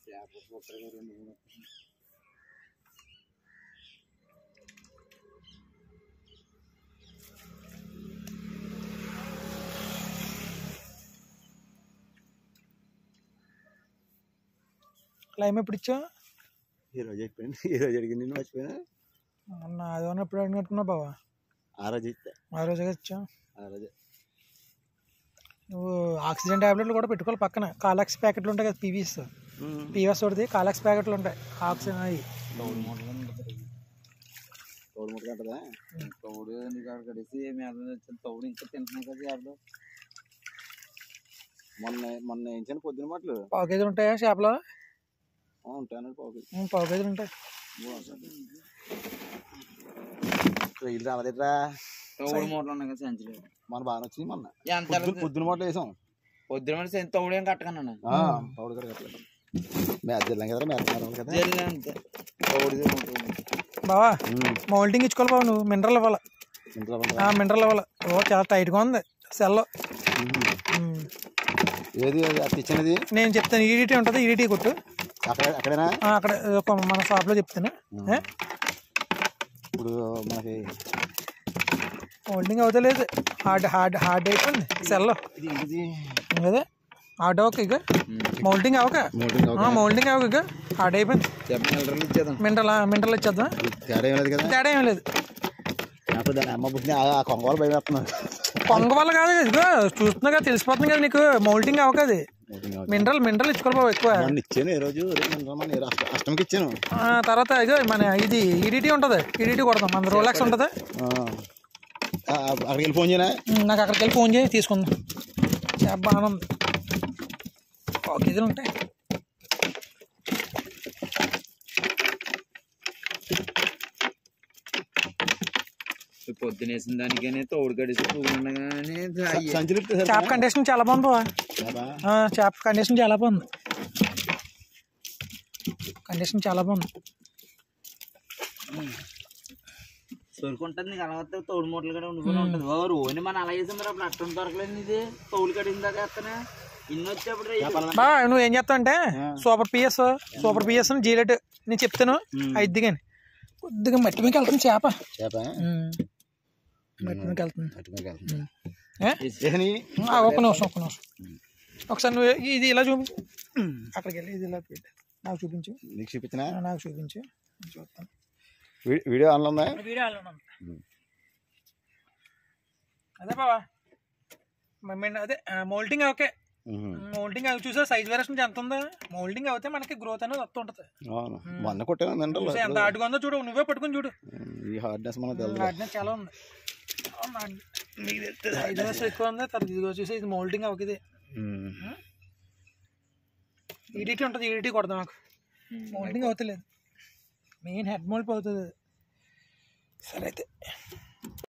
Claim ఎప్పుడు ఇచ్చా? ఈరోజు అయిపోయింది. ఈరోజు అడిగింది నేను మర్చిపోయినా. అది ఎప్పుడు అడిగినట్టున్నా బావా? ఆ రోజు ఇస్తే ఆ రోజుగా ఇచ్చా. ఆ రోజే. నువ్వు ఆక్సిజన్ ట్యాబ్లెట్లు కూడా పెట్టుకోవాలి పక్కన. కాలాక్స్ ప్యాకెట్లు ఉంటాయి కదా, పీవీఎస్ తోటిది కాలాక్స్ ప్యాకెట్లు ఉంటాయి ఆక్సిజన్. అవి తోడు ముట్టు ఉంటుందా? తోడు నీకు అక్కడ కడిసి తోడు ఇంకా తింటున్నాయి కదా చేపలు. మొన్న వేయించాను పొద్దున మాటలు. పావు కేజీలు ఉంటాయా చేపలు? ఉంటాయి. పావు కేజీలు ఉంటాయి. ట్రైలు రాలేదురా. తోడు మూటలు ఉన్నాయి కదా సంచులు. మన బాగా వచ్చింది. మొన్న పొద్దున మూటలు వేసాం. పొద్దున తోడు ఏం కట్టకన్నా తోడు కూడా కట్టలేదు. మేత జిల్లాం కదరా, మేత కదా అంతే. తోడు బావా మౌల్టింగ్ ఇచ్చుకోవాలి బాబు. నువ్వు మినరల్ ఇవ్వాలి. మినరల్ ఇవ్వాలి. చాలా టైట్గా ఉంది సెల్. ఏది ఇచ్చినది నేను చెప్తాను. ఈడిటీ ఉంటుంది, ఈడిటీ కొట్టు. అక్కడేనా? అక్కడ మన షాప్లో చెప్తాను. ఇప్పుడు మనకి మౌల్టింగ్ అవుతలేదు. హార్డ్ అయిపోయింది సెల్. అదే హార్డ్ అవ్వక ఇక మౌల్టింగ్ అవ్వక ఇక హార్డ్ అయిపోయింది. మినరల్ ఇచ్చేద్దాం. తేడా ఏం లేదు. కొంగ వల్ల కాదు ఇదిగో చూస్తున్నా కదా, తెలిసిపోతుంది కదా నీకు. మౌల్టింగ్ అవ్వక అది మినరల్ ఇచ్చుకోవాలి బాబు ఎక్కువ. ఇచ్చాను ఈ రోజు అష్టమికి ఇచ్చాను. తర్వాత ఇగో మన ఇది ఈడిటీ ఉంటుంది. ఈడిటీ కొడతాం. మన రోలాక్స్ ఉంటుంది. అక్కడికి వెళ్ళి ఫోన్ చేయనా? నాకు అక్కడికి వెళ్ళి ఫోన్ చేయి, తీసుకుందాం. చాలా బాగానే ఉంది. పావు కేజీలు ఉంటాయి. పొద్దునేసిన దానికనే తోడు కడిసి చేప కండిషన్ చాలా బాగుంది బావా. చేప కండిషన్ చాలా బాగుంది. సొరుకుంటుంది. నీకు అలవాటు తోడు మూటలు కూడా ఉండిపోయి ఉంటుంది. రోజు మనం అలా చేసాం. మరి అప్పుడు అట్టం దొరకలేదు. ఇది తోడు కడిగిన దాకా వేస్తానా ఇన్ని వచ్చేప్పుడు. బా నువ్వు ఏం చేస్తావు అంటే సూపర్ పిఎస్ జీలెట్ నేను చెప్తాను. అయిద్ది కానీ కొద్దిగా మట్టి మీకు వెళ్తుంది చేప. మట్టి మీకు వెళ్తుంది. ఒక్క నిమిషం ఒకసారి నువ్వు ఇది ఇలా చూపించు. అక్కడికి వెళ్ళి ఇది ఇలా పెట్టు. నాకు చూపించు. నీకు చూపించినా? నాకు చూపించు. చూస్తాను. వీడియో ఆన్లో ఉందా? వీడియో ఆన్లో ఉంది. అదే బావా అదే మౌల్టింగ్ ఓకే. మౌల్టింగ్ అవి చూసా సైజ్ వేరియేషన్ ఎంత ఉందా. మౌల్టింగ్ అవుతే మనకి గ్రోత్ అనేది వస్తూ ఉంటుంది. మొన్న కొట్టాను ఎంత హార్డ్గా ఉందో చూడు. నువ్వే పట్టుకుని చూడు. ఈ హార్డ్నెస్ చాలా ఉంది. సైజ్ వేరియేషన్ ఎక్కువ ఉంది. తర్వాత ఇదిగో చూసి ఇది మౌల్టింగ్ అవుతుంది. ఈడిటీ ఉంటుంది. ఈడిటీ కొడదాం. నాకు మౌల్టింగ్ అవుతలేదు. మెయిన్ హెడ్ మౌల్ట్ అవుతుంది. సరే అయితే